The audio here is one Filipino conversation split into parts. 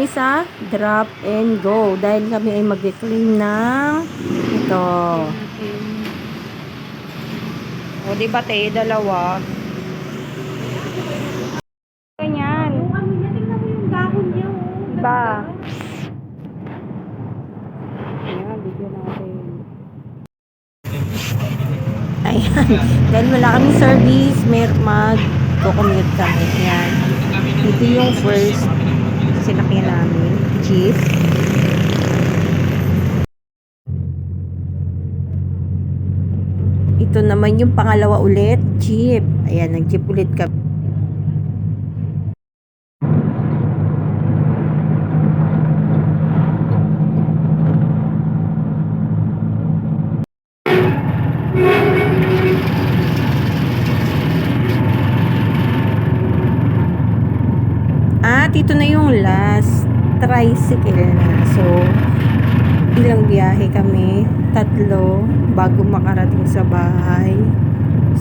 kami sa drop and go dahil kami ay mag-claim ng ito. O, di ba te, dalawa? Ganyan. Tingnan mo yung dahon niya. Diba? Ayan, video natin. Ayan. Dahil wala kami service, mag-commute kami. Ayan. Ito yung first sinakyan namin. Jeep. Ito naman yung pangalawa ulit. Jeep. Ayan, nag-jeep ulit kami. At ito na yung last tricycle na. So, ilang biyahe kami? 3 bago makarating sa bahay.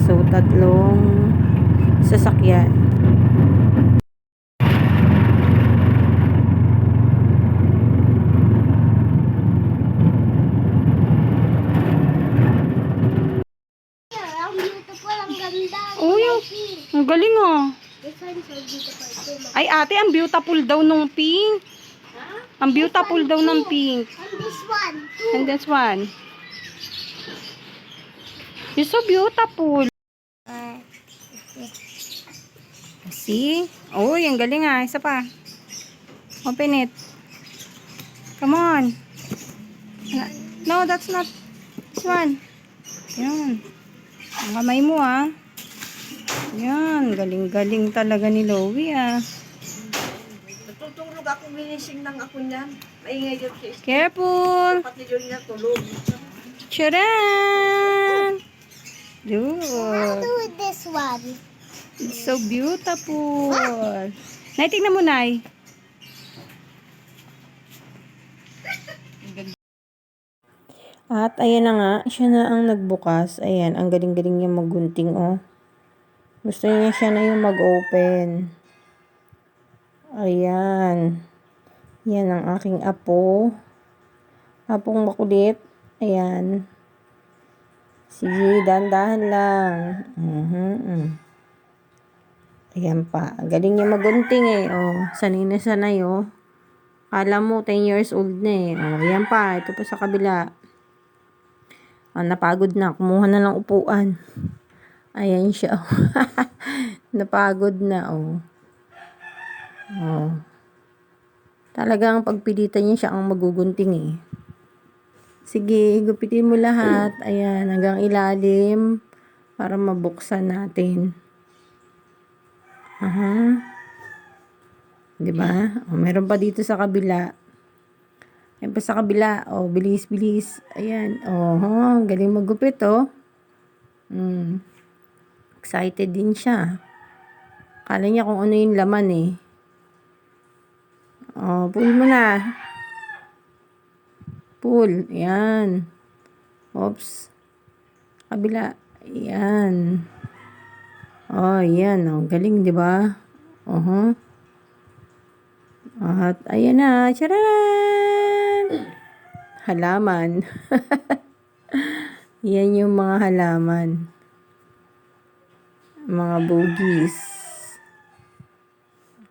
So, 3 sasakyan. Ang beautiful, ang ganda. Uy, ang galing oh. This one is so beautiful too. Ay ate, ang beautiful daw nung pink. Ang beautiful daw ng pink. And this one too. And this one. You're so beautiful. See? Oh, ang galing ah. Isa pa. Open it. Come on. No, that's not this one. Yan. Ang kamay mo ah. Yan. Galing-galing talaga ni Loie ah. Natutulog ako, minising ng ako niyan. Maingay yun siya. Careful. Pati yun niya tulog. Charan! I'll Dude. do with this one. It's so beautiful. Nay, tignan mo, Nay. At ayan na nga, siya na ang nagbukas. Ayan, ang galing-galing niya maggunting, oh. Gusto niya siya na yung mag-open. Ayan. Yan ang aking apo. Apong makulit. Ayan. Sige, dahan-dahan lang. Ayan pa. Ang galing niya magunting eh. Oh, sanay na sanay, oh. Kala mo, 10 years old na eh. Oh, ayan pa. Ito pa sa kabila. Napagod na. Kumuha na lang upuan. Ayan siya. Napagod na, oh. Oh. Talagang pagpilitan niya siya ang magugunting, eh. Sige, gupitin mo lahat. Ayan, hanggang ilalim. Para mabuksan natin. Aha. Diba? Oh, meron pa dito sa kabila. Ayan pa sa kabila. Oh, bilis, bilis. Ayan. Oh, galing maggupit, oh. Excited din siya. Kala niya kung ano yung laman, eh. Oh, pull mo na. Pull. Ayan. Oops. Kabila. Ayan. Oh, ayan. Oh, galing, di ba? At, ayan na. Charan! Halaman. Yan yung mga halaman. Mga bugis.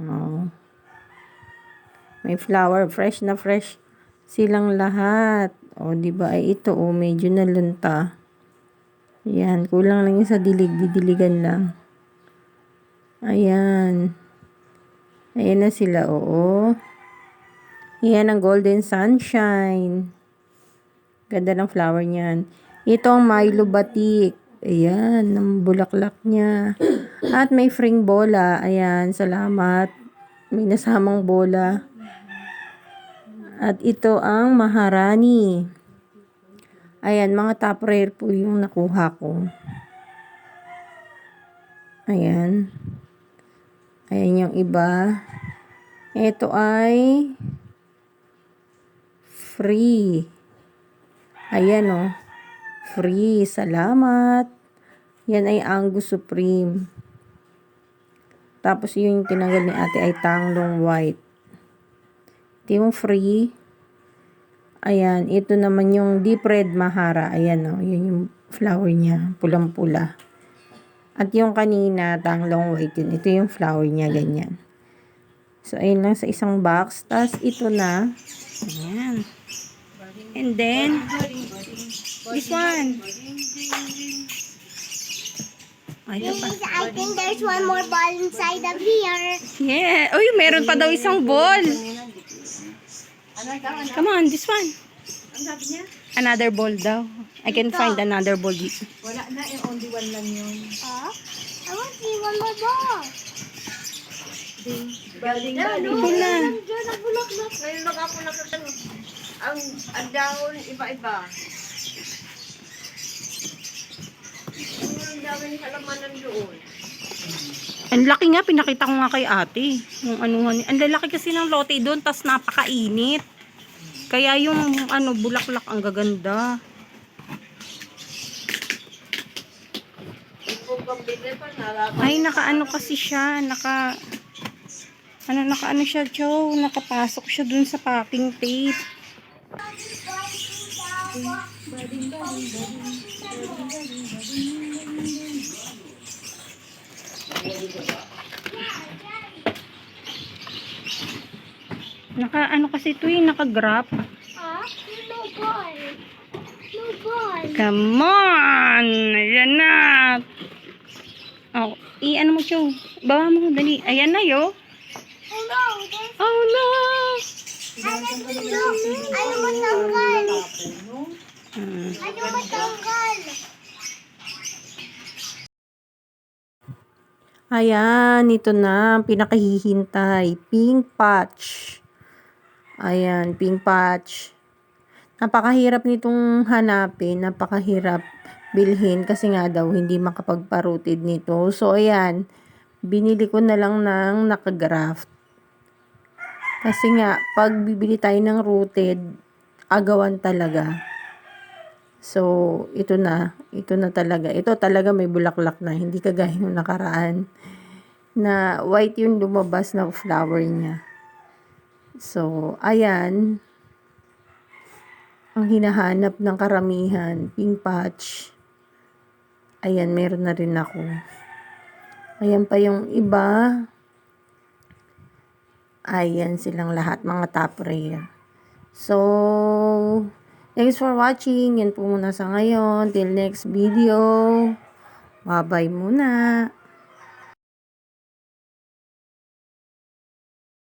Oh. May flower. Fresh na fresh silang lahat. O, di ba? Ay, ito, oh, medyo nalunta. Ayan. Kulang lang yung sa dilig. Didiligan lang. Ayan. Ayan na sila, oo. Ayan ang golden sunshine. Ganda ng flower niyan. Ito ang Milo Batik. Ayan, ang bulaklak niya. At may fring bola. Ayan, salamat. May nasamang bola. At ito ang Maharani. Ayan, mga top rare po yung nakuha ko. Ayan. Ayan yung iba. Ito ay free. Ayan o. Free. Salamat. Yan ay Angus Supreme. Tapos yung tinanggal ni ate ay Tanglong White. Ito yung free. Ayan, ito naman yung deep red mahara. Ayan o, yun yung flower niya, pulang-pula. At yung kanina, tanglong white yun. Ito yung flower niya, ganyan. So, ayun lang sa isang box. Tapos, ito na. Ayan. And then, this one. Ayan pa. Please, I think there's one more ball inside of here. Yeah. Uy, meron pa daw isang ball. Come on, this one. Ang sabi niya? Another ball daw. I can find another ball dito. Wala na, yung only one lang yun. I want to see one more ball. Galing Ito na. Diyan, nagbulaklak. Ngayon lang ako nakita. Ang dahon, iba-iba. Ang dami ng halamanan doon. Ang laki nga, pinakita ko nga kay ate. Yung anuhan. Ang lalaki kasi ng lote doon, tas napakainit. Kaya yung bulaklak ang gaganda. Kung pambili pa, nalabas. Ay, nakaano kasi siya, nakaano siya, Joe, nakapasok siya dun sa packing tape. Nakaano kasi ito nakagrap. No ball. No ball. Come on! Ayan na! Oh, ano mo, Joe? Bawa mo, dali. Ayan na, yo. Oh no, there's... Oh, no! Ayaw matanggal. Hmm. Ayaw matanggal. Ayan, ito na, ang pinakahihintay. Pink patch. Ayan, pink patch. Napakahirap nitong hanapin, napakahirap bilhin kasi nga daw hindi makapagpa-rooted nito. So, ayan, binili ko na lang ng nakagraft. Kasi nga, pag bibili tayo ng rooted, agawan talaga. So, ito na talaga. Ito talaga may bulaklak na, hindi kagaya ng nakaraan na white yung lumabas na flower niya. So, ayan. Ang hinahanap ng karamihan, pink patch. Ayan, meron na rin ako. Ayan pa yung iba. Ayan silang lahat, mga top rare. So, thanks for watching. Yan po muna sa ngayon. Till next video. Bye-bye muna.